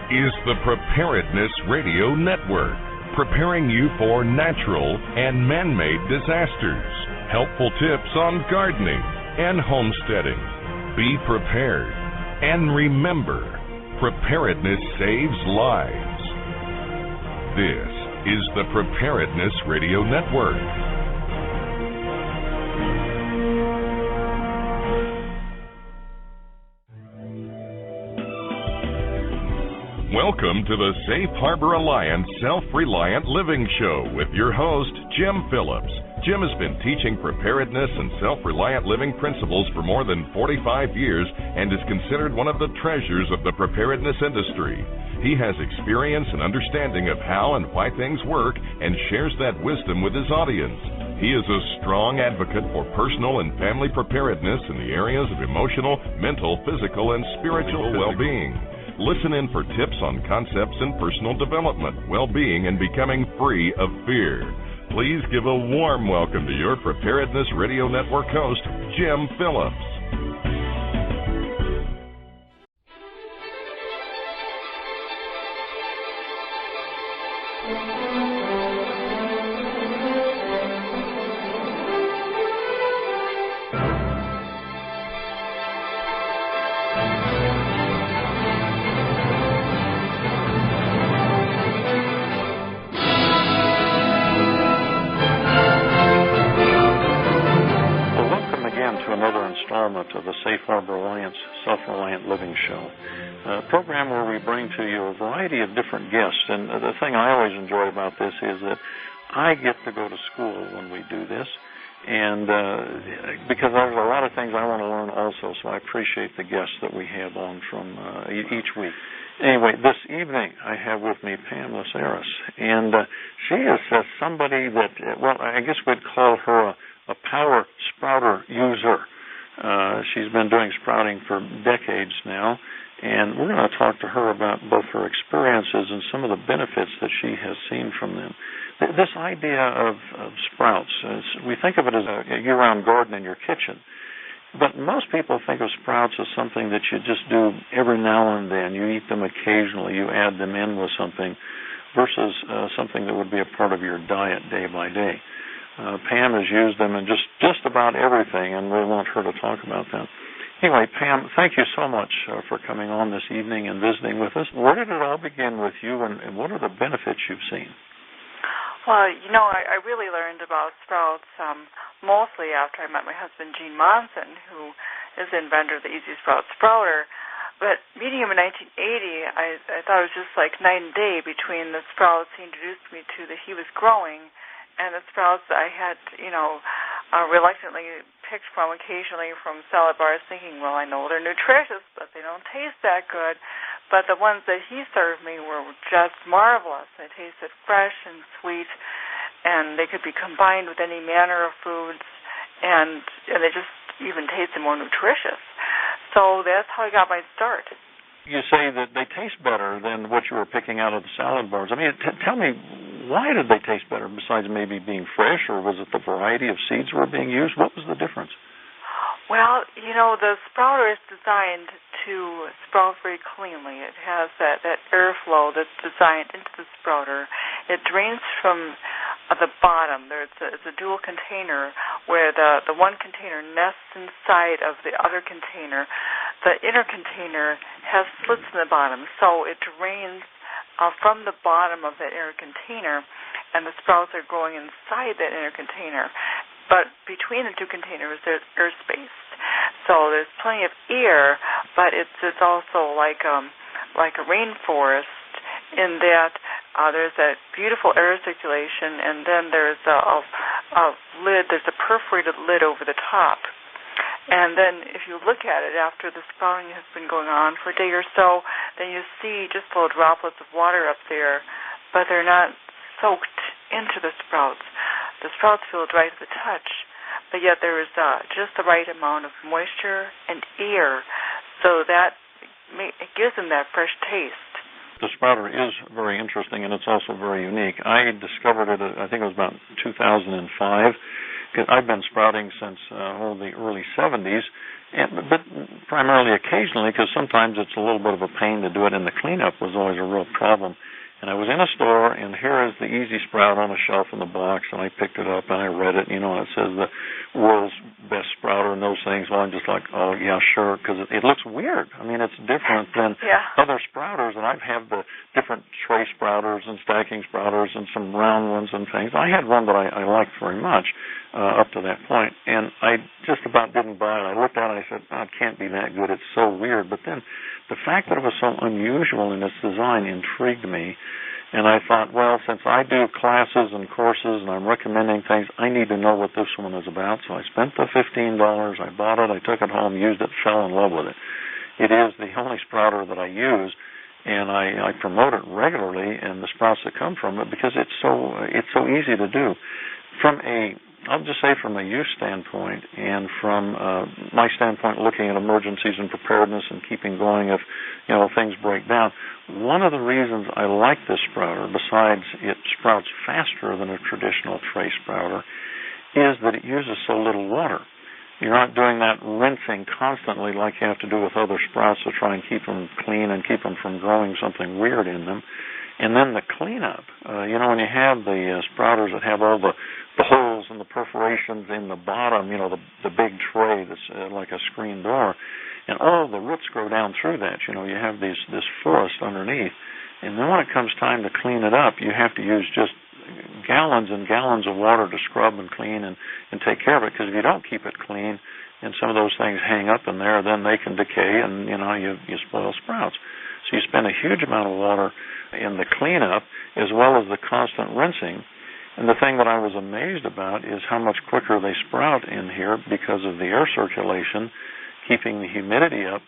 is the Preparedness Radio Network, preparing you for natural and man-made disasters, helpful tips on gardening and homesteading. Be prepared, and remember, preparedness saves lives. This is the Preparedness Radio Network. Welcome to the Safe Harbor Alliance Self-Reliant Living Show with your host, Jim Phillips. Jim has been teaching preparedness and self-reliant living principles for more than 45 years and is considered one of the treasures of the preparedness industry. He has experience and understanding of how and why things work and shares that wisdom with his audience. He is a strong advocate for personal and family preparedness in the areas of emotional, mental, physical, and spiritual well-being. Listen in for tips on concepts in personal development, well-being, and becoming free of fear. Please give a warm welcome to your Preparedness Radio Network host, Jim Phillips. Of the Safe Harbor Alliance Self-Reliant Living Show, a program where we bring to you a variety of different guests. And the thing I always enjoy about this is that I get to go to school when we do this, and because there's a lot of things I want to learn also, so I appreciate the guests that we have on from each week. Anyway, this evening I have with me Pam Lazaris, and she is somebody that, well, I guess we'd call her a power sprouter user. She's been doing sprouting for decades now, and we're going to talk to her about both her experiences and some of the benefits that she has seen from them. This idea of sprouts, we think of it as a year-round garden in your kitchen, but most people think of sprouts as something that you just do every now and then. You eat them occasionally, you add them in with something, versus something that would be a part of your diet day by day. Pam has used them in just about everything, and we want her to talk about that. Anyway, Pam, thank you so much for coming on this evening and visiting with us. Where did it all begin with you, and what are the benefits you've seen? Well, I really learned about sprouts mostly after I met my husband, Gene Monson, who is the inventor of the EasySprout sprouter. But meeting him in 1980, I thought it was just like night and day between the sprouts he introduced me to that he was growing and the sprouts that I had, reluctantly picked from occasionally from salad bars, thinking, well, I know they're nutritious, but they don't taste that good. But the ones that he served me were just marvelous. They tasted fresh and sweet, and they could be combined with any manner of foods, and they just even tasted more nutritious. So that's how I got my start. You say that they taste better than what you were picking out of the salad bars. I mean, tell me, why did they taste better besides maybe being fresh, or was it the variety of seeds that were being used? What was the difference? Well, the sprouter is designed to sprout very cleanly. It has that airflow that's designed into the sprouter. It drains from the bottom. It's a dual container where the one container nests inside of the other container. The inner container has slits in the bottom, so it drains from the bottom of that inner container, and the sprouts are growing inside that inner container. But between the two containers, there's air space. So there's plenty of air, but it's also like a rainforest in that there's a beautiful air circulation, and then there's a lid. There's a perforated lid over the top. And then if you look at it after the sprouting has been going on for a day or so, then you see just little droplets of water up there, but they're not soaked into the sprouts. The sprouts feel dry to the touch, but yet there is just the right amount of moisture and air, so that it gives them that fresh taste. The sprouter is very interesting, and it's also very unique. I discovered it, I think it was about 2005, Cause I've been sprouting since the early 70s, but primarily occasionally, because sometimes it's a little bit of a pain to do it, and the cleanup was always a real problem. And I was in a store, and here is the EasySprout on a shelf in the box, and I picked it up, and I read it, and it says the world's best sprouter and those things. Well, I'm just like, oh, yeah, sure, because it looks weird. I mean, it's different than other sprouters, and I've had the different tray sprouters and stacking sprouters and some round ones and things. I had one that I liked very much up to that point, and I just about didn't buy it. I looked at it, and I said, oh, it can't be that good. It's so weird. But then the fact that it was so unusual in its design intrigued me, and I thought, well, since I do classes and courses and I'm recommending things, I need to know what this one is about. So I spent the $15. I bought it. I took it home, used it, fell in love with it. It is the only sprouter that I use, and I promote it regularly and the sprouts that come from it because it's so easy to do. I'll just say from a use standpoint and from my standpoint looking at emergencies and preparedness and keeping going if things break down, one of the reasons I like this sprouter, besides it sprouts faster than a traditional tray sprouter, is that it uses so little water. You're not doing that rinsing constantly like you have to do with other sprouts to try and keep them clean and keep them from growing something weird in them. And then the cleanup, when you have the sprouters that have all the holes and the perforations in the bottom, the big tray that's like a screen door, and all the roots grow down through that. You have this forest underneath. And then when it comes time to clean it up, you have to use just gallons and gallons of water to scrub and clean and take care of it, because if you don't keep it clean and some of those things hang up in there, then they can decay and, you spoil sprouts. So you spend a huge amount of water in the cleanup as well as the constant rinsing. And the thing that I was amazed about is how much quicker they sprout in here because of the air circulation, keeping the humidity up.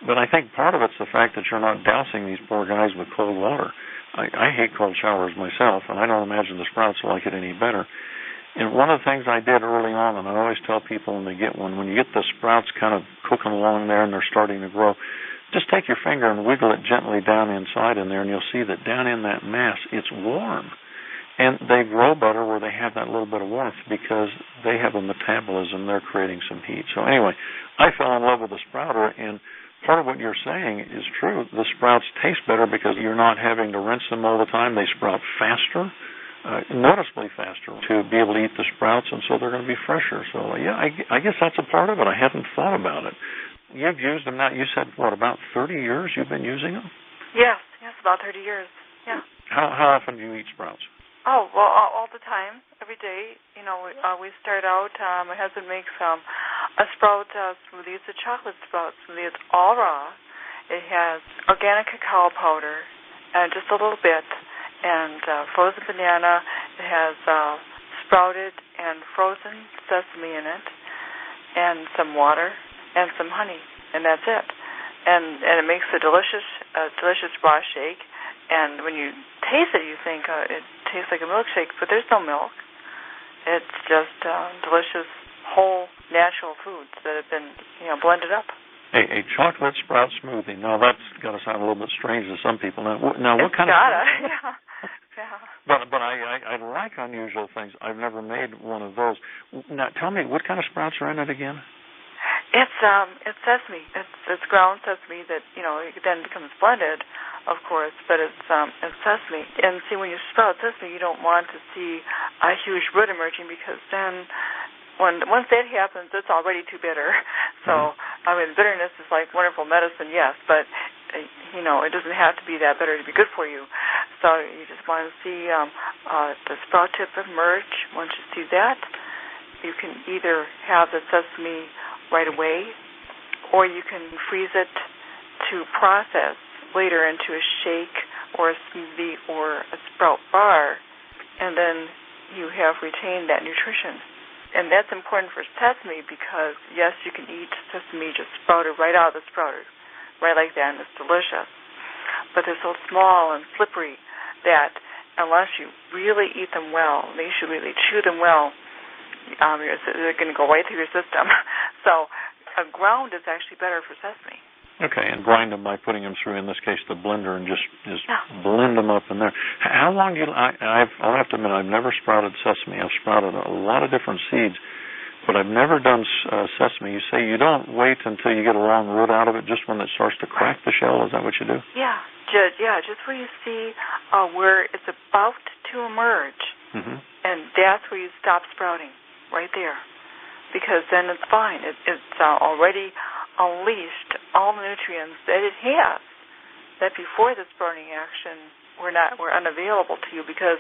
But I think part of it's the fact that you're not dousing these poor guys with cold water. I hate cold showers myself, and I don't imagine the sprouts like it any better. And one of the things I did early on, and I always tell people when they get one, when you get the sprouts kind of cooking along there and they're starting to grow, just take your finger and wiggle it gently down inside in there, and you'll see that down in that mass, it's warm. And they grow better where they have that little bit of warmth because they have a metabolism. They're creating some heat. So anyway, I fell in love with the sprouter, and part of what you're saying is true. The sprouts taste better because you're not having to rinse them all the time. They sprout faster, noticeably faster, to be able to eat the sprouts, and so they're going to be fresher. So, yeah, I guess that's a part of it. I hadn't thought about it. You've used them now. You said, about 30 years you've been using them? Yes, about 30 years, yeah. How often do you eat sprouts? Oh, well, all the time, every day. We start out, my husband makes a sprout smoothie. It's a chocolate sprout smoothie. It's all raw. It has organic cacao powder and just a little bit, and frozen banana. It has sprouted and frozen sesame in it, and some water and some honey, and that's it. And it makes a delicious raw shake. And when you taste it, you think it tastes like a milkshake, but there's no milk. It's just delicious, whole, natural foods that have been, blended up. A chocolate sprout smoothie. Now, that's got to sound a little bit strange to some people. Now what kind of... Yeah. But I like unusual things. I've never made one of those. Now, tell me, what kind of sprouts are in it again? It's sesame. It's ground sesame that then becomes blended, of course. But it's sesame. And see, when you sprout sesame, you don't want to see a huge root emerging, because then once that happens, it's already too bitter. So bitterness is like wonderful medicine, yes, but it doesn't have to be that bitter to be good for you. So you just want to see the sprout tip emerge. Once you see that, you can either have the sesame right away, or you can freeze it to process later into a shake or a smoothie or a sprout bar, and then you have retained that nutrition. And that's important for sesame because, yes, you can eat sesame just sprouted right out of the sprouter, right like that, and it's delicious. But they're so small and slippery that unless you really eat them well, you should really chew them well, they're going to go right through your system. So ground is actually better for sesame. Okay, and grind them by putting them through, in this case, the blender, and just blend them up in there. How long do you? I'll have to admit, I've never sprouted sesame. I've sprouted a lot of different seeds, but I've never done sesame. You say you don't wait until you get a long root out of it, just when it starts to crack the shell. Is that what you do? Yeah, just where you see where it's about to emerge, and that's where you stop sprouting, right there, because then it's fine. It's already unleashed all the nutrients that it has that before the sprouting action were unavailable to you, because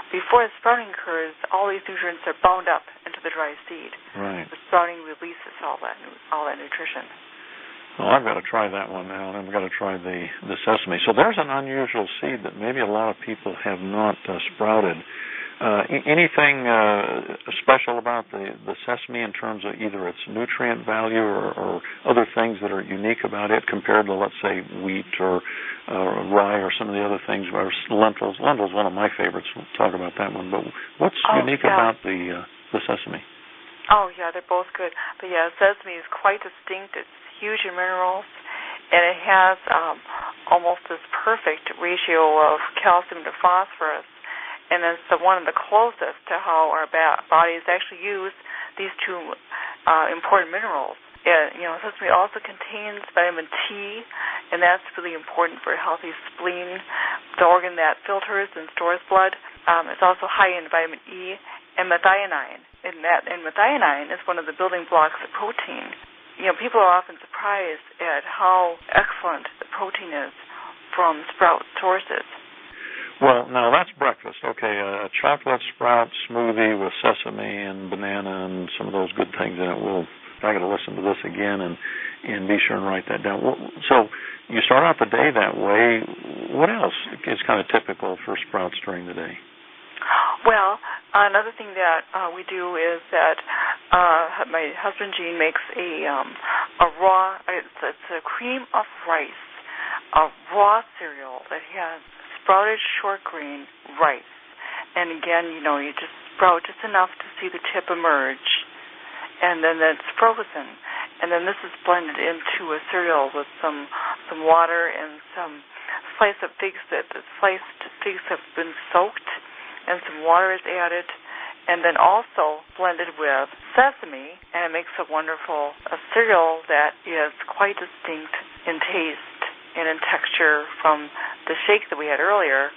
before the sprouting occurs, all these nutrients are bound up into the dry seed. Right. The sprouting releases all that nutrition. Well, I've got to try that one now, and I've got to try the sesame. So there's an unusual seed that maybe a lot of people have not sprouted. Anything special about the sesame in terms of either its nutrient value or other things that are unique about it compared to, let's say, wheat or rye or some of the other things, or lentils? Lentils, one of my favorites. We'll talk about that one. But what's unique about the sesame? Oh, yeah, they're both good. But, yeah, sesame is quite distinct. It's huge in minerals, and it has almost this perfect ratio of calcium to phosphorus. And it's one of the closest to how our bodies actually use these two important minerals. Sesame also contains vitamin T, and that's really important for a healthy spleen, the organ that filters and stores blood. It's also high in vitamin E and methionine. And methionine is one of the building blocks of protein. People are often surprised at how excellent the protein is from sprout sources. Well, now that's breakfast. Okay, a chocolate sprout smoothie with sesame and banana and some of those good things in it. I got to listen to this again and be sure and write that down. So you start out the day that way. What else is kind of typical for sprouts during the day? Well, another thing that we do is that my husband Gene makes a raw. It's a cream of rice, a raw cereal that has sprouted short grain rice. And again, you just sprout just enough to see the tip emerge, and then it's frozen. And then this is blended into a cereal with some water and some sliced figs have been soaked, and some water is added, and then also blended with sesame, and it makes a wonderful cereal that is quite distinct in taste and in texture from the shake that we had earlier,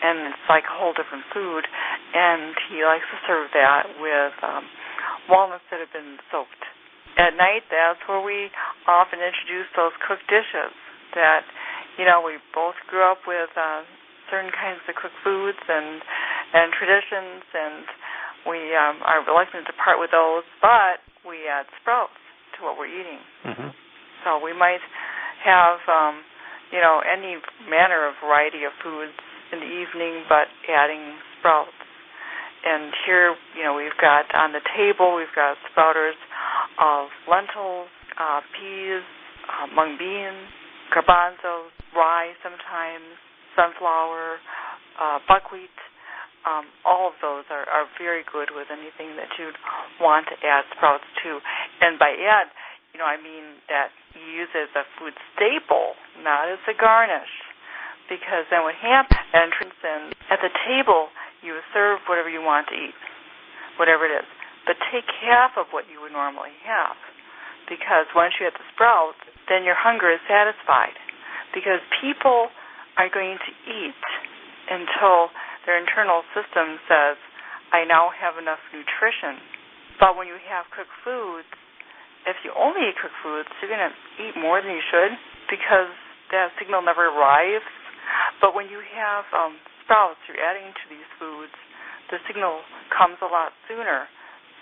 and it's like a whole different food. And he likes to serve that with walnuts that have been soaked. At night, that's where we often introduce those cooked dishes that, we both grew up with certain kinds of cooked foods and traditions, and we are reluctant to part with those, but we add sprouts to what we're eating. Mm-hmm. So we might have any manner of variety of foods in the evening, but adding sprouts. And here, we've got on the table, we've got sprouters of lentils, peas, mung beans, garbanzos, rye sometimes, sunflower, buckwheat. All of those are very good with anything that you'd want to add sprouts to. And by add, I mean that you use it as a food staple, not as a garnish. Because then what happens, and at the table, you serve whatever you want to eat, whatever it is. But take half of what you would normally have. Because once you have the sprouts, then your hunger is satisfied. Because people are going to eat until their internal system says, I now have enough nutrition. But when you have cooked foods, if you only eat cooked foods, you're going to eat more than you should because that signal never arrives. But when you have sprouts you're adding to these foods, the signal comes a lot sooner.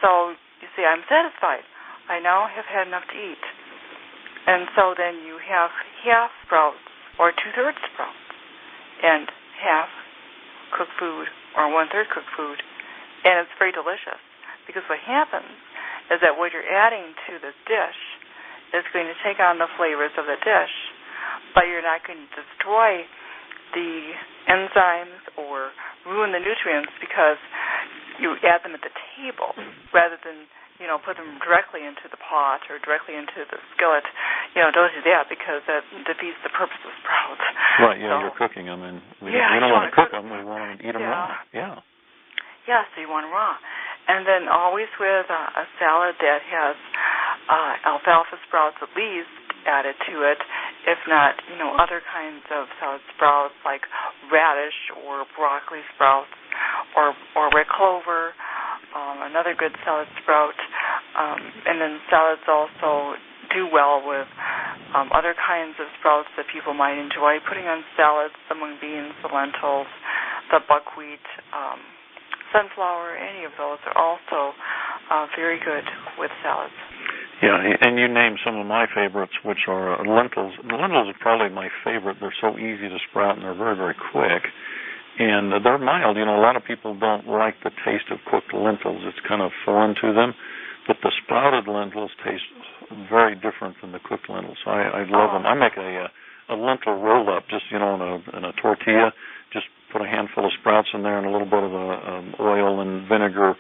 So you say, I'm satisfied. I now have had enough to eat. And so then you have half sprouts or 2/3 sprouts and half cooked food or 1/3 cooked food. And it's very delicious because what happens is that what you're adding to this dish is going to take on the flavors of the dish, but you're not going to destroy the enzymes or ruin the nutrients because you add them at the table rather than put them directly into the pot or directly into the skillet. Don't do that because that defeats the purpose of sprouts. Right, yeah, you're cooking them, and we don't want to cook them, we want to eat them raw. Yeah. Yeah, so you want them raw. And then always with a salad that has alfalfa sprouts at least added to it, if not, other kinds of salad sprouts like radish or broccoli sprouts or red clover, another good salad sprout. And then salads also do well with other kinds of sprouts that people might enjoy putting on salads, the mung beans, the lentils, the buckwheat, sunflower, any of those are also very good with salads. Yeah, and you named some of my favorites, which are lentils. The lentils are probably my favorite. They're so easy to sprout, and they're very, very quick. And they're mild. A lot of people don't like the taste of cooked lentils. It's kind of foreign to them. But the sprouted lentils taste very different than the cooked lentils. So I love them. I make a lentil roll-up just, in a tortilla. Just put a handful of sprouts in there and a little bit of oil and vinegar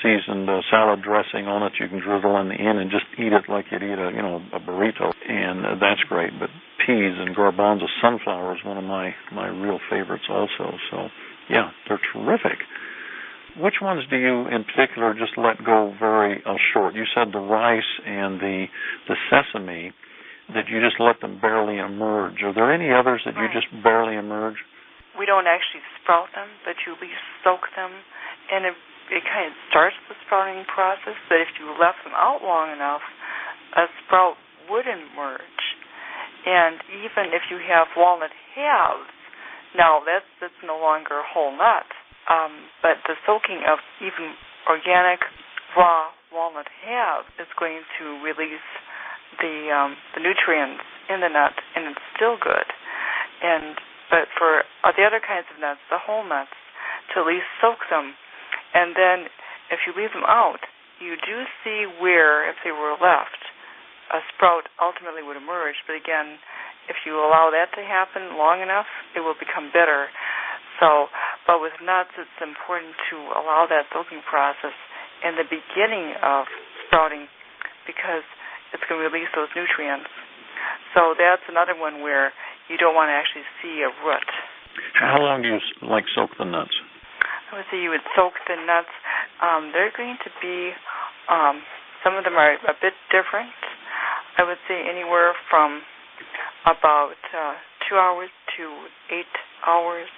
seasoned salad dressing on it. You can drizzle in the end and just eat it like you'd eat a burrito, and that's great. But peas and garbanzo sunflower is one of my real favorites also. So, yeah, they're terrific. Which ones do you in particular just let go very short? You said the rice and the sesame, that you just let them barely emerge. Are there any others that you just barely emerge? We don't actually sprout them, but you at least soak them, and it kind of starts the sprouting process. But if you left them out long enough, a sprout would emerge. And even if you have walnut halves, now that's no longer a whole nut, but the soaking of even organic raw walnut halves is going to release the nutrients in the nut, and it's still good. But for the other kinds of nuts, the whole nuts, to at least soak them. And then if you leave them out, you do see where, if they were left, a sprout ultimately would emerge. But again, if you allow that to happen long enough, it will become bitter. But with nuts, it's important to allow that soaking process in the beginning of sprouting because it's going to release those nutrients. So that's another one where you don't want to actually see a root. How long do you soak the nuts? I would say you would soak the nuts. They're going to be, some of them are a bit different. I would say anywhere from about 2 hours to 8 hours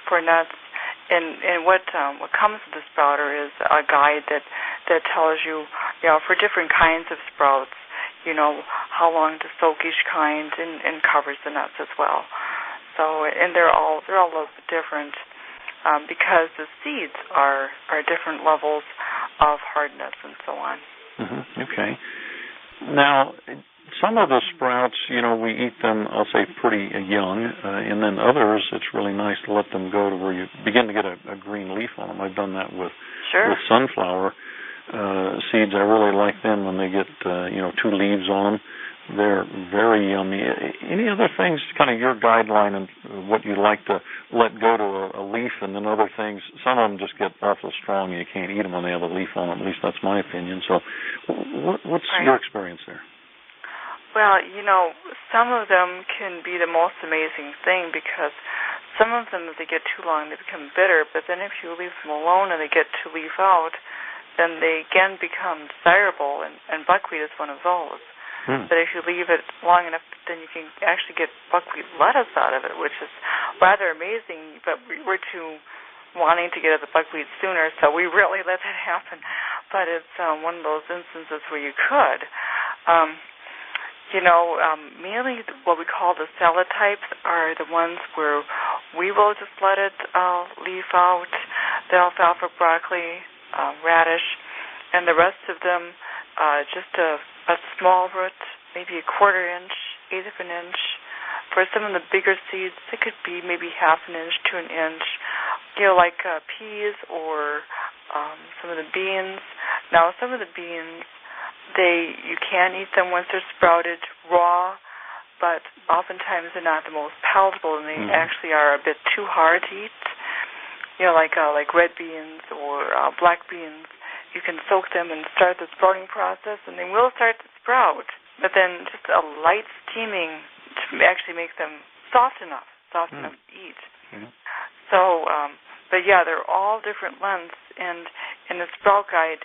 for nuts. And what comes with the sprouter is a guide that tells you, for different kinds of sprouts, how long to soak each kind, and covers the nuts as well. So, and they're all a little bit different because the seeds are different levels of hardness and so on. Mm-hmm. Okay. Now, some of the sprouts, we eat them, I'll say, pretty young, and then others, it's really nice to let them go to where you begin to get a green leaf on them. I've done that with sunflower seeds. I really like them when they get, 2 leaves on them. They're very yummy. Any other things, kind of your guideline and what you like to let go to a leaf, and then other things, some of them just get awful strong and you can't eat them when they have a leaf on them. At least that's my opinion. So what's your experience there? Well, some of them can be the most amazing thing because some of them, if they get too long, they become bitter. But then if you leave them alone and they get to leaf out, then they again become desirable, and buckwheat is one of those. But if you leave it long enough, then you can actually get buckwheat lettuce out of it, which is rather amazing. But we were too wanting to get at the buckwheat sooner, so we really let that happen. But it's one of those instances where you could. Mainly what we call the salad types are the ones where we will just let it leaf out, the alfalfa, broccoli, radish, and the rest of them just a small root, maybe 1/4 inch, 1/8 of an inch. For some of the bigger seeds, it could be maybe 1/2 inch to 1 inch, like peas or some of the beans. Now, some of the beans, you can eat them once they're sprouted raw, but oftentimes they're not the most palatable, and they actually are a bit too hard to eat. Like red beans or black beans you can soak them and start the sprouting process, and they will start to sprout. But then just a light steaming to actually make them soft enough to eat. Mm-hmm. So, but yeah, they're all different lengths, and in the Sprout Guide,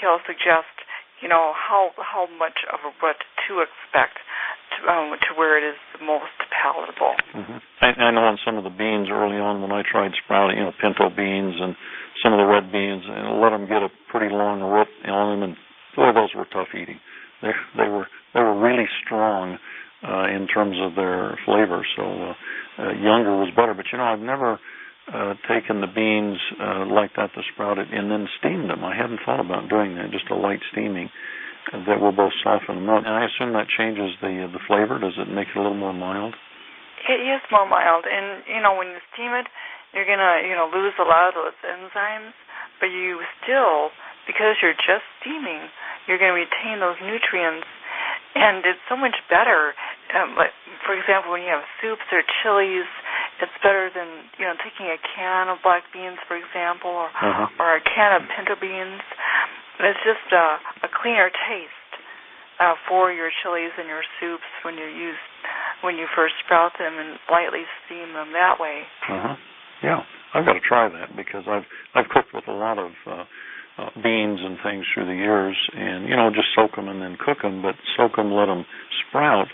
he'll suggest, how much of a root to expect to where it is the most palatable. Mm-hmm. I know on some of the beans early on when I tried sprouting, pinto beans and some of the red beans, and let them get a pretty long root on them, and boy, those were tough eating. They were really strong in terms of their flavor. So younger was better. But I've never taken the beans like that to sprout it and then steamed them. I hadn't thought about doing that. Just a light steaming that will both soften them up. And I assume that changes the flavor. Does it make it a little more mild? It is more mild, and when you steam it, you're gonna lose a lot of those enzymes, but you still, because you're just steaming, you're going to retain those nutrients, and it's so much better. Like, for example, when you have soups or chilies, it's better than taking a can of black beans, for example, or a can of pinto beans. It's just a cleaner taste for your chilies and your soups when you first sprout them and lightly steam them that way. Yeah, I've got to try that because I've cooked with a lot of beans and things through the years, and just soak them and then cook them, but soak them, let them sprout,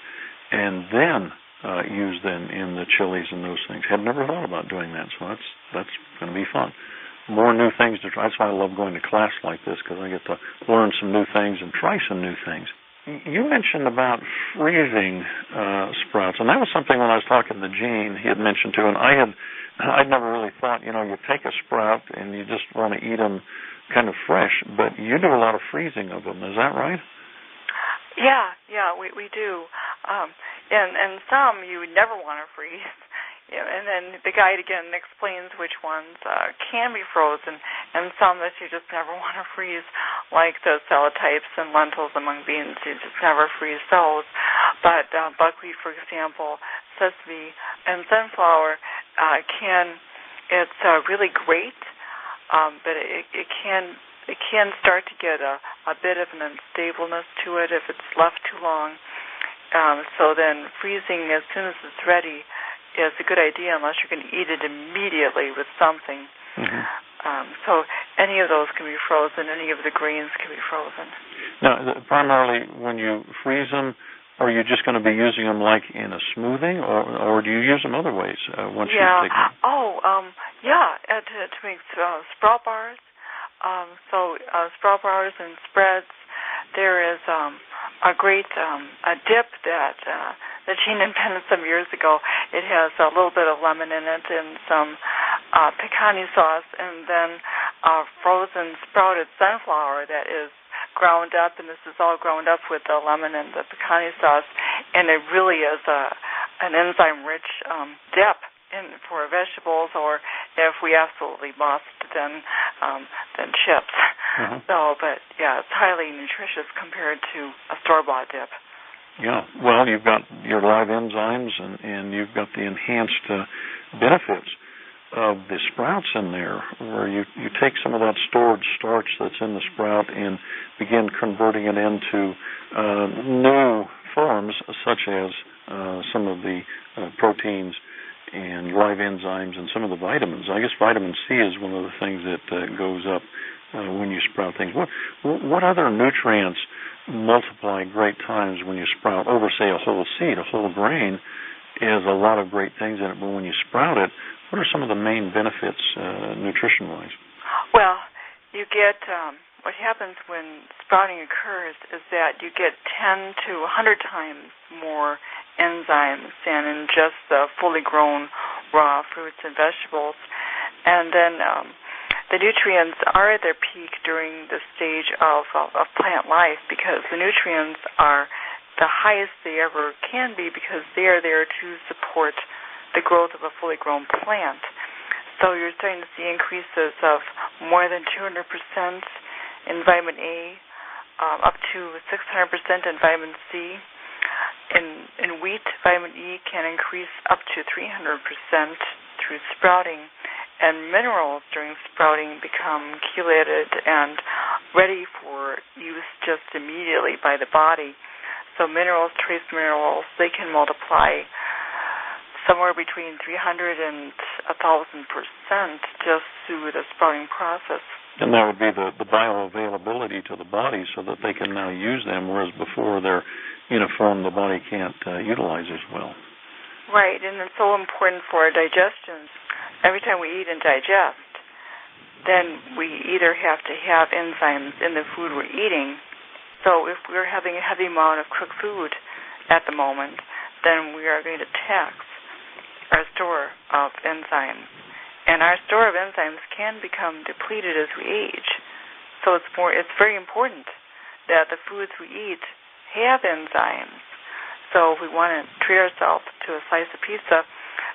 and then use them in the chilies and those things. Had never thought about doing that, so that's going to be fun. More new things to try. That's why I love going to class like this, because I get to learn some new things and try some new things. You mentioned about freezing sprouts, and that was something when I was talking to Gene, he had mentioned too, and I'd never really thought, you take a sprout and you just want to eat them kind of fresh, but you do a lot of freezing of them. Is that right? Yeah, we do. And some you would never want to freeze. And then the guide again explains which ones can be frozen, and some that you just never want to freeze, like the salad types and lentils among beans. You just never freeze those. But buckwheat, for example, sesame, and sunflower it's really great, but it can start to get a bit of an unstableness to it if it's left too long. So then freezing as soon as it's ready is a good idea unless you're going to eat it immediately with something. So any of those can be frozen. Any of the grains can be frozen. Now, primarily when you freeze them, are you just going to be using them like in a smoothing, or do you use them other ways once you take them? To make sprout bars. Sprout bars and spreads. There is a great a dip that Gene invented some years ago. It has a little bit of lemon in it and some pecani sauce, and then frozen sprouted sunflower that is ground up, and this is all ground up with the lemon and the pecani sauce, and it really is an enzyme-rich dip for vegetables, or if we absolutely must, then chips. But yeah, it's highly nutritious compared to a store-bought dip. Yeah, well, you've got your live enzymes, and you've got the enhanced benefits of the sprouts in there, where you take some of that stored starch that's in the sprout and begin converting it into new forms, such as some of the proteins and live enzymes and some of the vitamins. I guess vitamin C is one of the things that goes up when you sprout things. What other nutrients multiply great times when you sprout? Over, say, a whole seed, a whole grain, is a lot of great things in it, but when you sprout it, what are some of the main benefits nutrition-wise? Well, you get, what happens when sprouting occurs is that you get 10 to 100 times more enzymes than in just the fully grown raw fruits and vegetables. And then the nutrients are at their peak during the stage of plant life, because the nutrients are the highest they ever can be, because they are there to support the growth of a fully grown plant. So you're starting to see increases of more than 200% in vitamin A, up to 600% in vitamin C. In wheat, vitamin E can increase up to 300% through sprouting, and minerals during sprouting become chelated and ready for use just immediately by the body. So minerals, trace minerals, they can multiply somewhere between 300 and 1,000% just through the sprouting process. And that would be the bioavailability to the body so that they can now use them, whereas before they're in a form the body can't utilize as well. Right, and it's so important for our digestion. Every time we eat and digest, then we either have to have enzymes in the food we're eating. So if we're having a heavy amount of cooked food at the moment, then we are going to tax our store of enzymes. And our store of enzymes can become depleted as we age. So it's very important that the foods we eat have enzymes. So if we want to treat ourselves to a slice of pizza,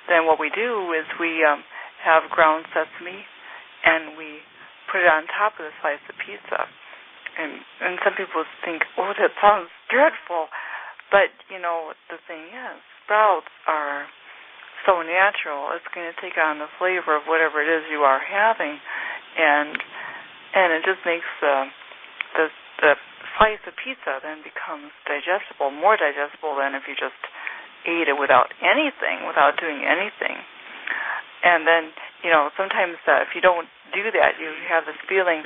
then what we do is we have ground sesame and we put it on top of the slice of pizza. And some people think, oh, that sounds dreadful. But, the thing is, sprouts are so natural, it's going to take on the flavor of whatever it is you are having, and it just makes the slice of pizza then becomes digestible, more digestible than if you just ate it without doing anything. And then, sometimes if you don't do that, you have this feeling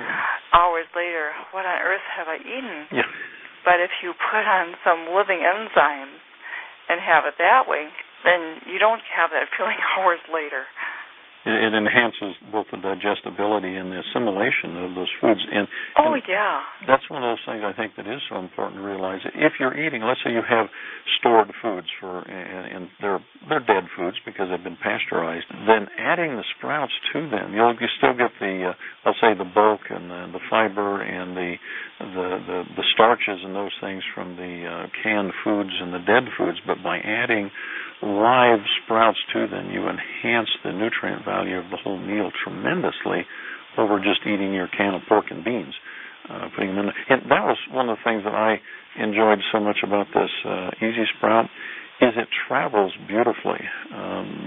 hours later, what on earth have I eaten? Yeah. But if you put on some living enzymes and have it that way, then you don't have that feeling hours later. It enhances both the digestibility and the assimilation of those foods. And yeah. That's one of those things I think that is so important to realize. If you're eating, let's say you have stored foods and they're dead foods because they've been pasteurized, then adding the sprouts to them, you still get the, let's say, the bulk and the fiber and the starches and those things from the canned foods and the dead foods, but by adding live sprouts to them, you enhance the nutrient value of the whole meal tremendously over just eating your can of pork and beans, putting them in there. And that was one of the things that I enjoyed so much about this EasySprout, is it travels beautifully.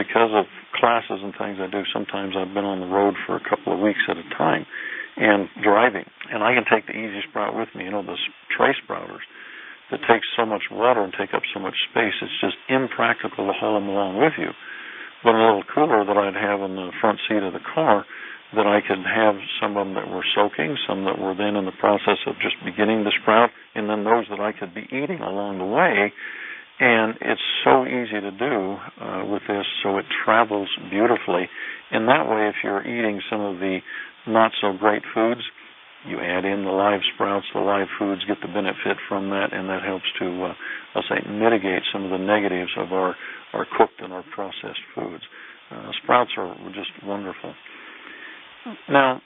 Because of classes and things I do, sometimes I've been on the road for a couple of weeks at a time and driving, and I can take the EasySprout with me, those tray sprouters that takes so much water and take up so much space, it's just impractical to haul them along with you. But a little cooler that I'd have in the front seat of the car, that I could have some of them that were soaking, some that were then in the process of just beginning to sprout, and then those that I could be eating along the way. And it's so easy to do with this, so it travels beautifully. And that way, if you're eating some of the not-so-great foods, you add in the live sprouts, the live foods, get the benefit from that, and that helps to, mitigate some of the negatives of our cooked and our processed foods. Sprouts are just wonderful. Now,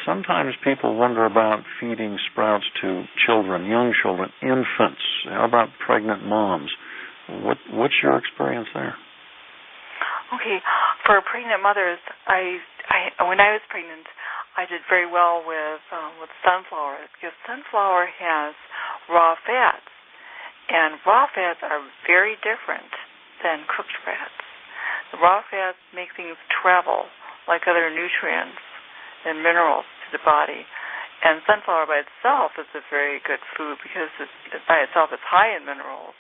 sometimes people wonder about feeding sprouts to children, young children, infants. How about pregnant moms? What's your experience there? Okay, for pregnant mothers, when I was pregnant, I did very well with sunflower, because sunflower has raw fats, and raw fats are very different than cooked fats. The raw fats make things travel like other nutrients and minerals to the body, and sunflower by itself is a very good food because by itself it's high in minerals,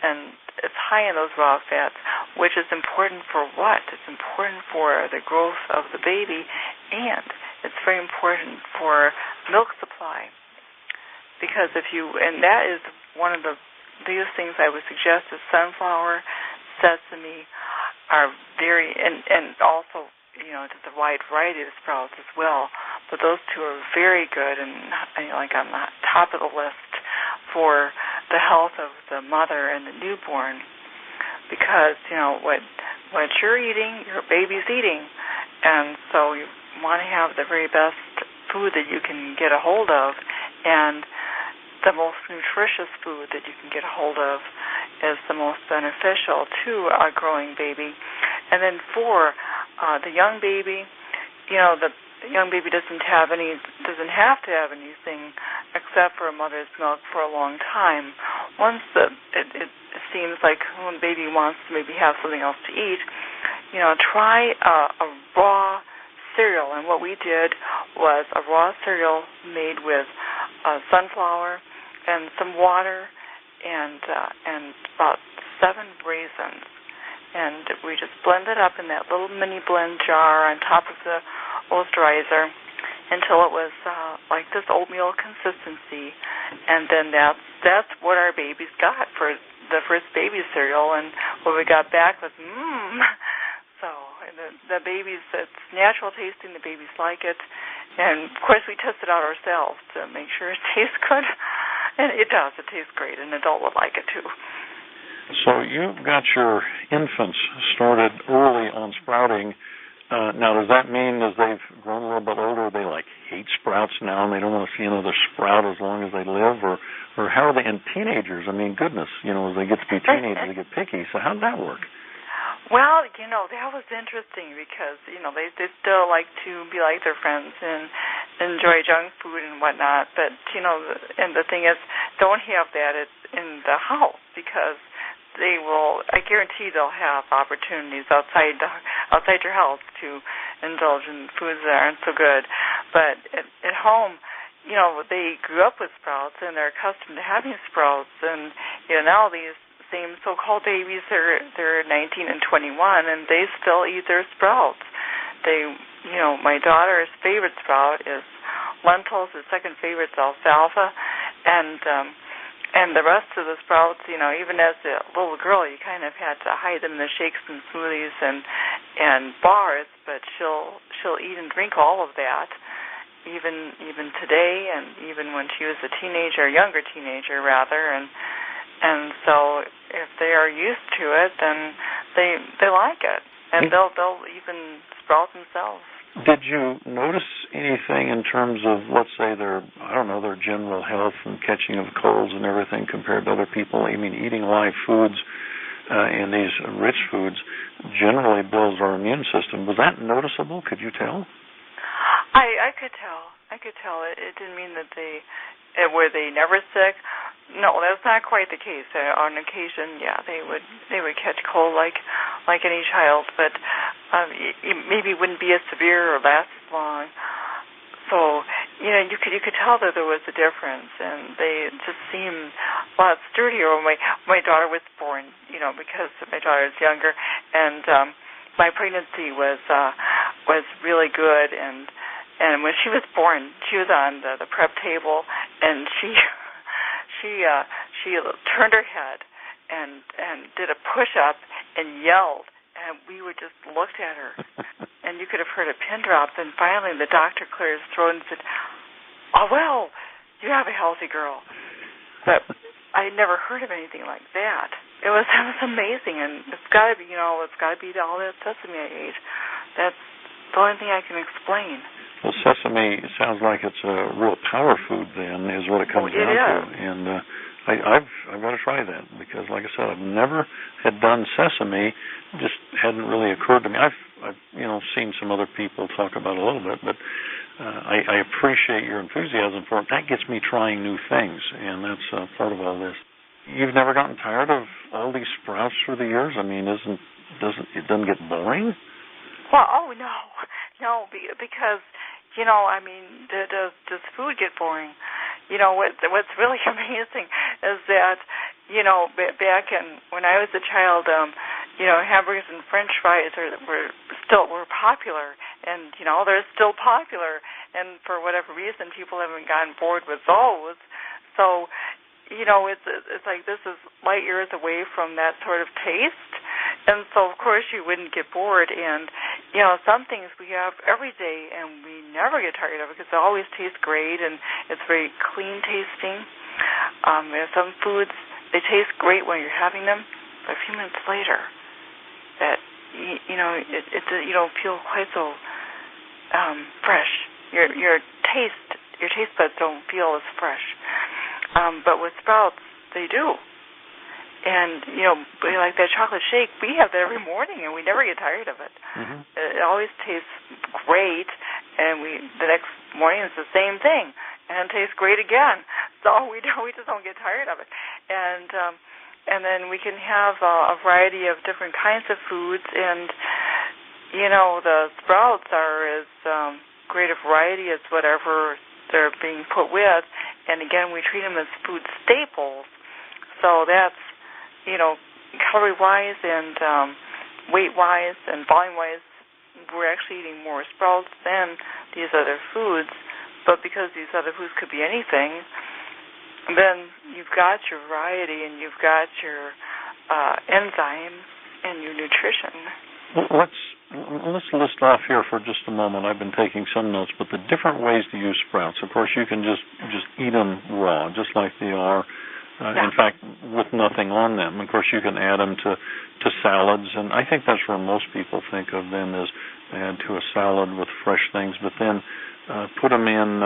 and it's high in those raw fats, which is important for what? It's important for the growth of the baby, and it's very important for milk supply, because and that is one of the biggest things I would suggest is sunflower, sesame are very, and also, just a wide variety of sprouts as well, but those two are very good and like on the top of the list for the health of the mother and the newborn, because, what you're eating, your baby's eating, and so you want to have the very best food that you can get a hold of, and the most nutritious food that you can get a hold of is the most beneficial to a growing baby. And then for the young baby, the young baby doesn't have to have anything except for a mother's milk for a long time. Once it seems like when the baby wants to maybe have something else to eat, try a raw cereal, and what we did was a raw cereal made with sunflower and some water and about 7 raisins, and we just blended up in that little mini blend jar on top of the oasterizer until it was like this oatmeal consistency, and then that's what our babies got for the first baby cereal, and what we got back was So the babies, it's natural tasting, the babies like it, and of course we test it out ourselves to make sure it tastes good, and it does, it tastes great, an adult would like it too. So you got your infants started early on sprouting. Now, does that mean as they've grown a little bit older, they hate sprouts now and they don't want to see another sprout as long as they live? Or how are they? And teenagers, I mean, goodness, as they get to be teenagers, they get picky. So how did that work? Well, that was interesting because, they still like to be like their friends and enjoy junk food and whatnot. But, and the thing is, don't have that in the house because they will, I guarantee they'll have opportunities outside your house to indulge in foods that aren't so good. But at home, they grew up with sprouts and they're accustomed to having sprouts. And, now these same so-called babies, they're 19 and 21, and they still eat their sprouts. My daughter's favorite sprout is lentils. His second favorite is alfalfa. And the rest of the sprouts, even as a little girl, you kind of had to hide them in the shakes and smoothies and bars, but she'll eat and drink all of that, even today, and even when she was a teenager, younger teenager rather, and so if they are used to it, then they like it, and they'll even sprout themselves. Did you notice anything in terms of, let's say, their general health and catching of colds and everything compared to other people? I mean, eating live foods and these rich foods generally builds our immune system. Was that noticeable? Could you tell? I could tell. It didn't mean that were they never sick. No, that's not quite the case. On occasion, yeah, they would catch cold like any child, but maybe wouldn't be as severe or last as long. So you could tell that there was a difference, and they just seemed a lot sturdier. When my daughter was born, because my daughter is younger, and my pregnancy was really good, and when she was born, she was on the prep table, and she turned her head and did a push-up and yelled, and we would just looked at her, and you could have heard a pin drop. And finally, the doctor cleared his throat and said, "Oh well, you have a healthy girl." But I never heard of anything like that. It was amazing, and it's got to be all that sesame I ate. That's the only thing I can explain. Well, sesame sounds like it's a real power food then, is what it comes down to. And I've got to try that because, like I said, I've never had done sesame. It just hadn't really occurred to me. I've seen some other people talk about it a little bit, but I appreciate your enthusiasm for it. That gets me trying new things, and that's part of all this. You've never gotten tired of all these sprouts through the years? I mean, it doesn't get boring? Well, no, because does food get boring? What's really amazing is that back when I was a child, hamburgers and French fries were popular, and they're still popular, and for whatever reason, people haven't gotten bored with those. So it's like this is light years away from that sort of taste. And so, of course, you wouldn't get bored. And, some things we have every day, and we never get tired of it because it always tastes great, and it's very clean tasting. Some foods, they taste great when you're having them, but a few minutes later, that, you don't feel quite so fresh. Your taste buds don't feel as fresh. But with sprouts, they do. And, like that chocolate shake, we have that every morning, and we never get tired of it. Mm-hmm. It always tastes great, and the next morning it's the same thing, and it tastes great again. So we just don't get tired of it. And then we can have a variety of different kinds of foods, and the sprouts are as great a variety as whatever they're being put with. And again, we treat them as food staples. So that's, calorie-wise and weight-wise and volume-wise, we're actually eating more sprouts than these other foods. But because these other foods could be anything, then you've got your variety and you've got your enzymes and your nutrition. Let's list off here for just a moment. I've been taking some notes, but the different ways to use sprouts. Of course, you can just eat them raw, just like they are. In fact, with nothing on them. Of course, you can add them to salads, and I think that's where most people think of them, is add to a salad with fresh things, but then put them in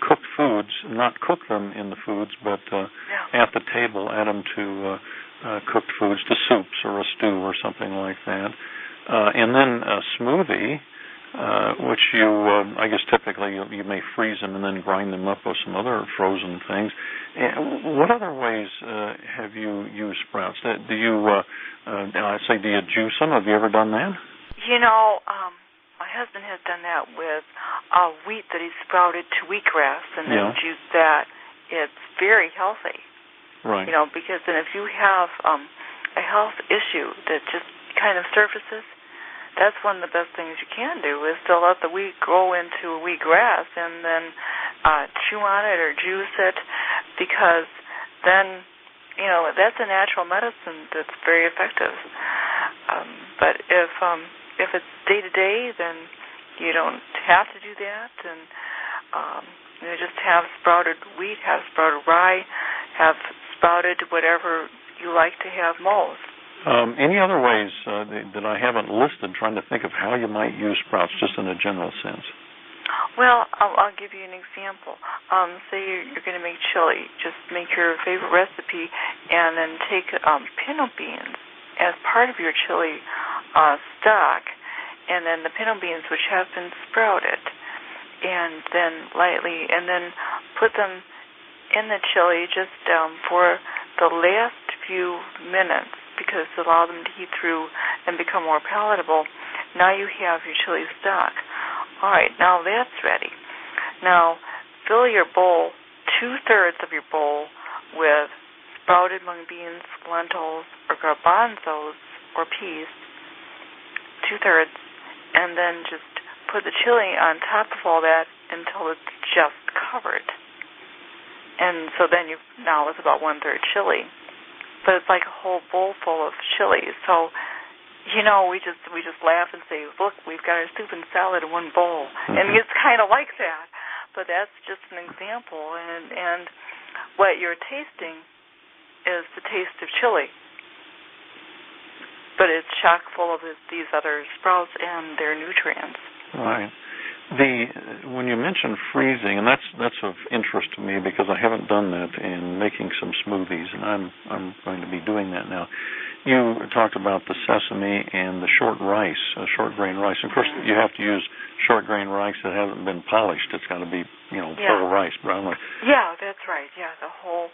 cooked foods, not cook them in the foods, but at the table, add them to cooked foods, to soups or a stew or something like that. And then a smoothie, which you, I guess typically you may freeze them and then grind them up with some other frozen things. And what other ways have you used sprouts? Do you, do you juice them? Have you ever done that? My husband has done that with wheat that he sprouted to wheatgrass and then juiced that. It's very healthy. Right. Because then if you have a health issue that just kind of surfaces, that's one of the best things you can do, is to let the wheat grow into wheatgrass and then chew on it or juice it, because then, that's a natural medicine that's very effective. But if it's day-to-day, then you don't have to do that, and just have sprouted wheat, have sprouted rye, have sprouted whatever you like to have most. Any other ways that I haven't listed, trying to think of how you might use sprouts, just in a general sense? Well, I'll give you an example. Say you're going to make chili. Just make your favorite recipe and then take pinto beans as part of your chili stock, and then the pinto beans, which have been sprouted, and then put them in the chili just for the last few minutes, because to allow them to heat through and become more palatable. Now you have your chili stock. All right, now that's ready. Now fill your bowl, 2/3 of your bowl, with sprouted mung beans, lentils, or garbanzos, or peas, 2/3, and then just put the chili on top of all that until it's just covered. And so then now it's about 1/3 chili. But it's like a whole bowl full of chili. So, we just laugh and say, look, we've got our soup and salad in one bowl. Mm-hmm. And it's kind of like that. But that's just an example. And what you're tasting is the taste of chili. But it's chock full of these other sprouts and their nutrients. Right. When you mention freezing, and that's of interest to me, because I haven't done that in making some smoothies, and I'm going to be doing that now. You talked about the sesame and the short grain rice. Of course, you have to use short grain rice that hasn't been polished. It's got to be, whole rice, brown rice. Yeah, that's right. Yeah, the whole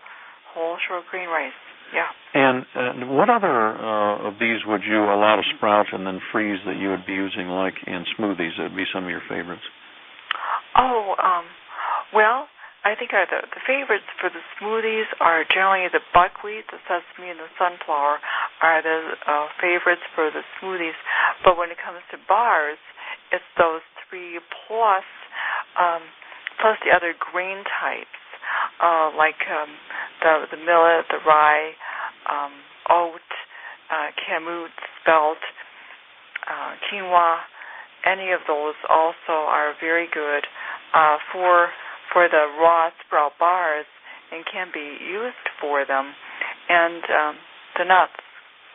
short grain rice. Yeah. And what other of these would you allow to sprout and then freeze that you would be using, like in smoothies? That would be some of your favorites. Well, I think the favorites for the smoothies are generally the buckwheat, the sesame, and the sunflower are the favorites for the smoothies. But when it comes to bars, it's those three plus the other grain types, like the millet, the rye, oat, kamut, spelt, quinoa. Any of those also are very good for the raw sprout bars and can be used for them. And the nuts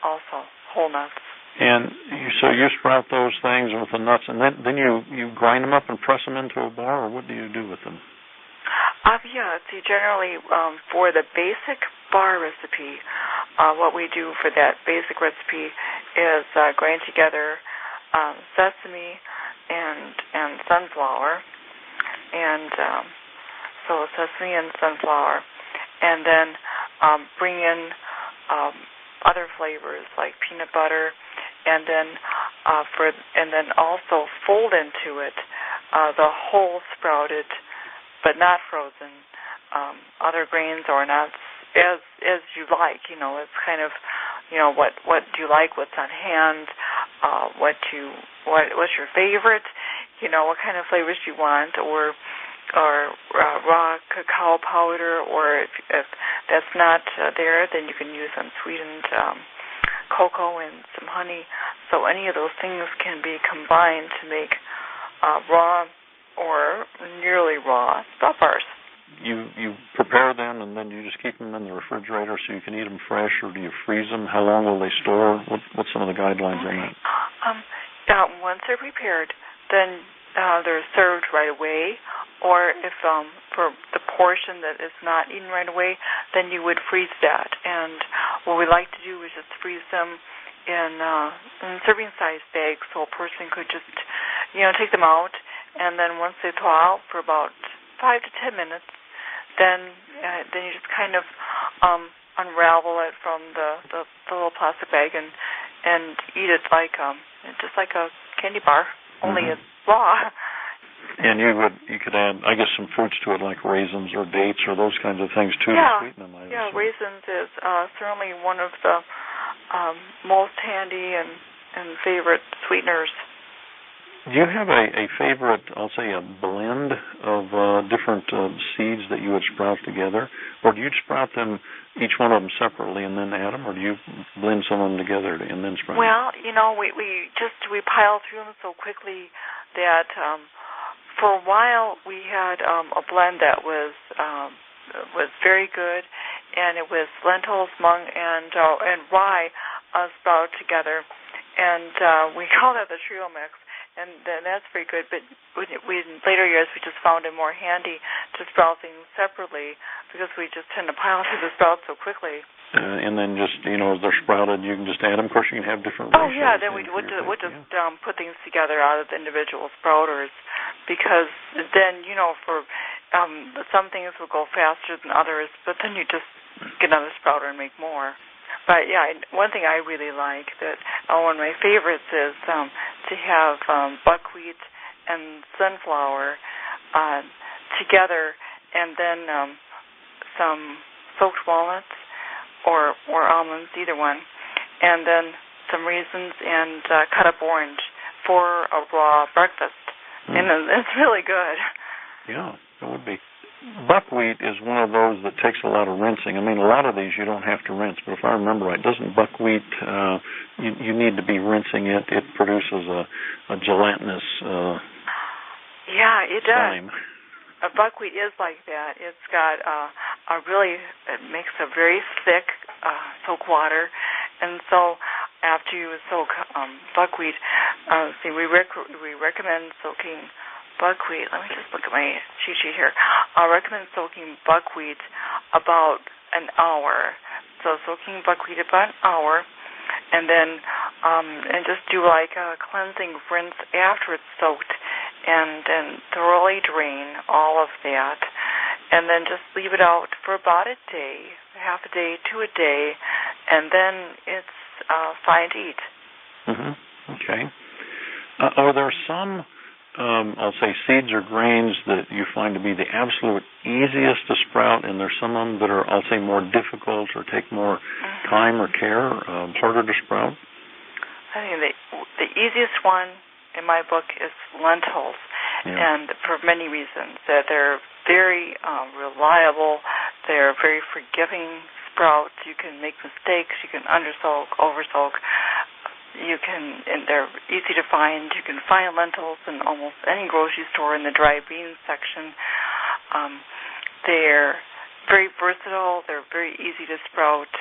also, whole nuts. And so you sprout those things with the nuts, and then you grind them up and press them into a bar, or what do you do with them? See, generally for the basic bar recipe, what we do for that basic recipe is grind together sesame and sunflower, and so sesame and sunflower, and then bring in other flavors like peanut butter, and then and then also fold into it the whole sprouted, but not frozen, other grains or nuts as you like. It's kind of, what do you like? What's on hand? What's your favorite? What kind of flavors do you want? Or raw cacao powder, or if that's not there, then you can use unsweetened cocoa and some honey. So any of those things can be combined to make raw or nearly raw sprout bars. You prepare them, and then you just keep them in the refrigerator so you can eat them fresh, or do you freeze them? How long will they store? What's some of the guidelines on that? Once they're prepared, then they're served right away, or if for the portion that is not eaten right away, then you would freeze that. And what we like to do is just freeze them in serving size bags, so a person could just take them out, and then once they thaw out for about 5 to 10 minutes, then you just kind of unravel it from the little plastic bag and eat it just like a candy bar, only it's raw. And you could add, I guess, some fruits to it, like raisins or dates or those kinds of things too, to sweeten them. Yeah, raisins is certainly one of the most handy and favorite sweeteners. Do you have a favorite, I'll say a blend of different seeds that you would sprout together? Or do you sprout them, each one of them separately, and then add them? Or do you blend some of them together and then sprout them? Well, we pile through them so quickly that for a while we had a blend that was very good, and it was lentils, mung, and rye sprouted together. And we call that the trio mix. And then that's very good, but in later years we just found it more handy to sprout things separately because we just tend to pile through the sprouts so quickly. And then just, as they're sprouted, you can just add them. Of course, you can have different ratios. Oh, yeah, then we'll just put things together out of the individual sprouters because then, for some things will go faster than others, but then you just get another sprouter and make more. But, yeah, one thing I really like one of my favorites is to have buckwheat and sunflower together, and then some soaked walnuts or almonds, either one, and then some raisins and cut up orange for a raw breakfast. And it's really good. Yeah, it would be. Buckwheat is one of those that takes a lot of rinsing. I mean, a lot of these you don't have to rinse, but if I remember right, doesn't buckwheat, you need to be rinsing it. It produces a gelatinous yeah, it slime. Does. A buckwheat is like that. It's got it makes a very thick soak water, and so after you soak buckwheat, we recommend soaking buckwheat. Let me just look at my cheat sheet here. I recommend soaking buckwheat about an hour. So soaking buckwheat about an hour, and then and just do like a cleansing rinse after it's soaked, and thoroughly drain all of that, and then just leave it out for about a day, half a day to a day, and then it's fine to eat. Okay. Are there some I'll say seeds or grains that you find to be the absolute easiest to sprout, and there's some of them that are, I'll say, more difficult or take more time or care, harder to sprout? I think the easiest one in my book is lentils, and for many reasons. That they're very reliable, they're very forgiving sprouts. You can make mistakes, you can undersoak, oversoak. And they're easy to find. You can find lentils in almost any grocery store in the dry beans section. They're very versatile. They're very easy to sprout.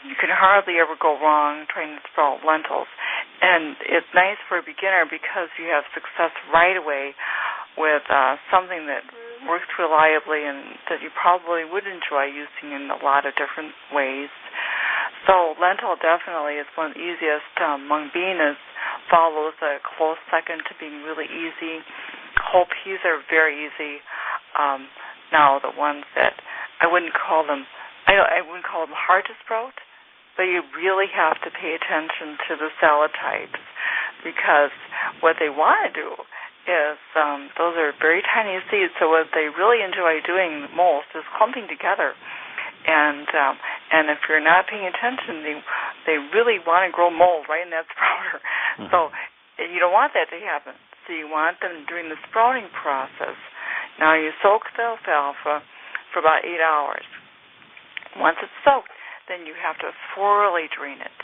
You can hardly ever go wrong trying to sprout lentils. And it's nice for a beginner because you have success right away with something that works reliably and that you probably would enjoy using in a lot of different ways. So lentil definitely is one of the easiest. Mung bean follows a close second to being really easy. Whole peas are very easy. Now the ones that I wouldn't call them hard to sprout, but you really have to pay attention to the salad types. because what they want to do is those are very tiny seeds. So what they really enjoy doing most is clumping together. And if you're not paying attention, they really want to grow mold right in that sprouter. Mm-hmm. So you don't want that to happen. So you want them during the sprouting process. Now you soak the alfalfa for about 8 hours. Once it's soaked, then you have to thoroughly drain it.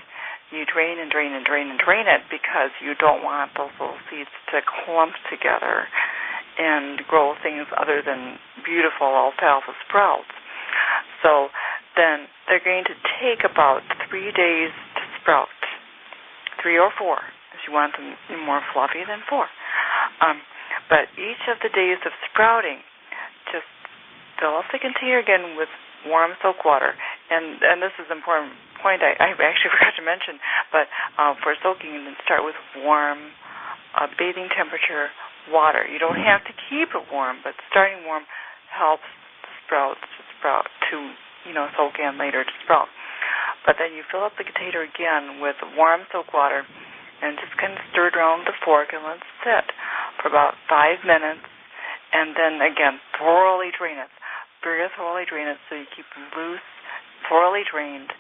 You drain and drain and drain and drain it because you don't want those little seeds to clump together and grow things other than beautiful alfalfa sprouts. So then they're going to take about 3 days to sprout, 3 or 4, if you want them more fluffy than 4. But each of the days of sprouting, just fill up the container again with warm soap water. And this is an important point I actually forgot to mention, but for soaking, then start with warm, bathing temperature water. You don't have to keep it warm, but starting warm helps the sprout to soak in later to sprout. But then you fill up the container again with warm soap water and just kind of stir it around with a fork and let it sit for about 5 minutes, and then again thoroughly drain it. Very thoroughly drain it so you keep them loose, thoroughly drained,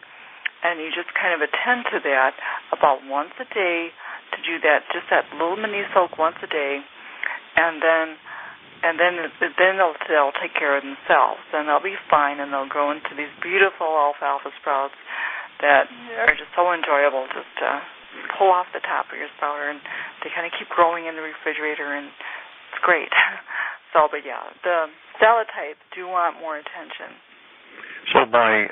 and you just kind of attend to that about once a day to do that, just that little mini soak once a day, and then they'll take care of themselves, and they'll be fine, and they'll grow into these beautiful alfalfa sprouts that are just so enjoyable just to pull off the top of your sprouter, and they kind of keep growing in the refrigerator, and it's great. So, but yeah, the salad types do want more attention. So by,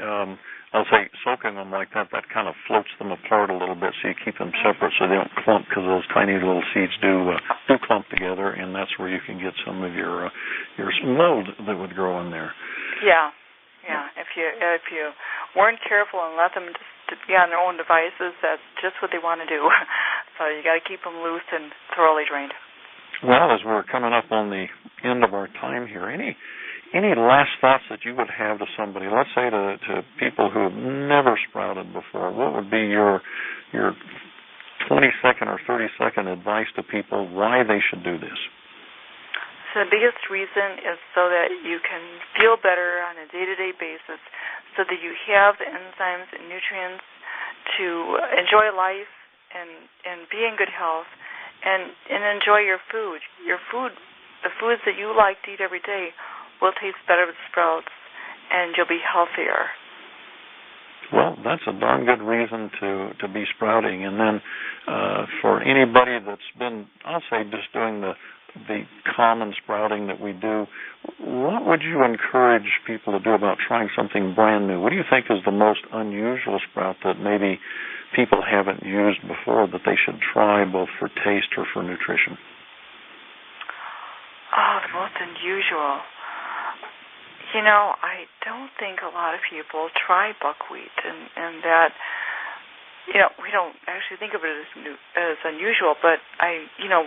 I'll say, soaking them like that kind of floats them apart a little bit, so you keep them separate so they don't clump, because those tiny little seeds do clump together, and that's where you can get some of your mold that would grow in there. Yeah. If you weren't careful and let them just be on their own devices, that's just what they want to do. So you got to keep them loose and thoroughly drained. Well, as we're coming up on the end of our time here, any last thoughts that you would have to somebody, let's say to people who have never sprouted before, what would be your 20-second or 30-second advice to people why they should do this? So the biggest reason is so that you can feel better on a day-to-day basis, so that you have the enzymes and nutrients to enjoy life and be in good health and enjoy your food. The foods that you like to eat every day will taste better with sprouts, and you'll be healthier. Well, that's a darn good reason to be sprouting. And then for anybody that's been, I'll say, just doing the common sprouting that we do, what would you encourage people to do about trying something brand new? What do you think is the most unusual sprout that maybe people haven't used before that they should try, both for taste or for nutrition? Oh, the most unusual. I don't think a lot of people try buckwheat, and that, we don't actually think of it as unusual, but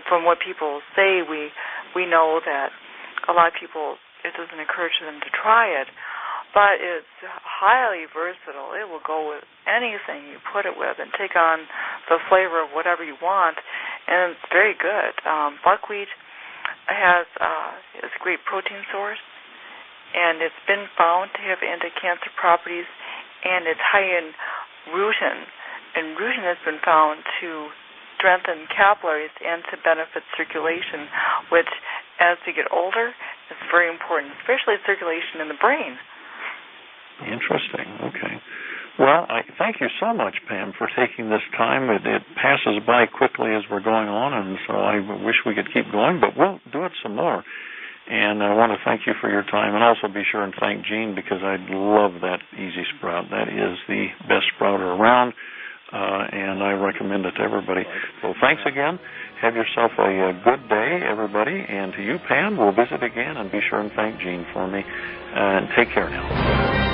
from what people say, we know that a lot of people, it doesn't encourage them to try it, but it's highly versatile. It will go with anything you put it with and take on the flavor of whatever you want, and it's very good. Buckwheat is a great protein source, and it's been found to have anti-cancer properties, and it's high in rutin. And rutin has been found to strengthen capillaries and to benefit circulation, which, as we get older, is very important, especially circulation in the brain. Interesting. Okay. Well, I thank you so much, Pam, for taking this time. It passes by quickly as we're going on, and so I wish we could keep going, but we'll do it some more. And I want to thank you for your time, and also be sure and thank Jean, because I love that EasySprout. That is the best sprouter around, and I recommend it to everybody. So thanks again. Have yourself a good day, everybody. And to you, Pam, we'll visit again, and be sure and thank Jean for me. And take care now.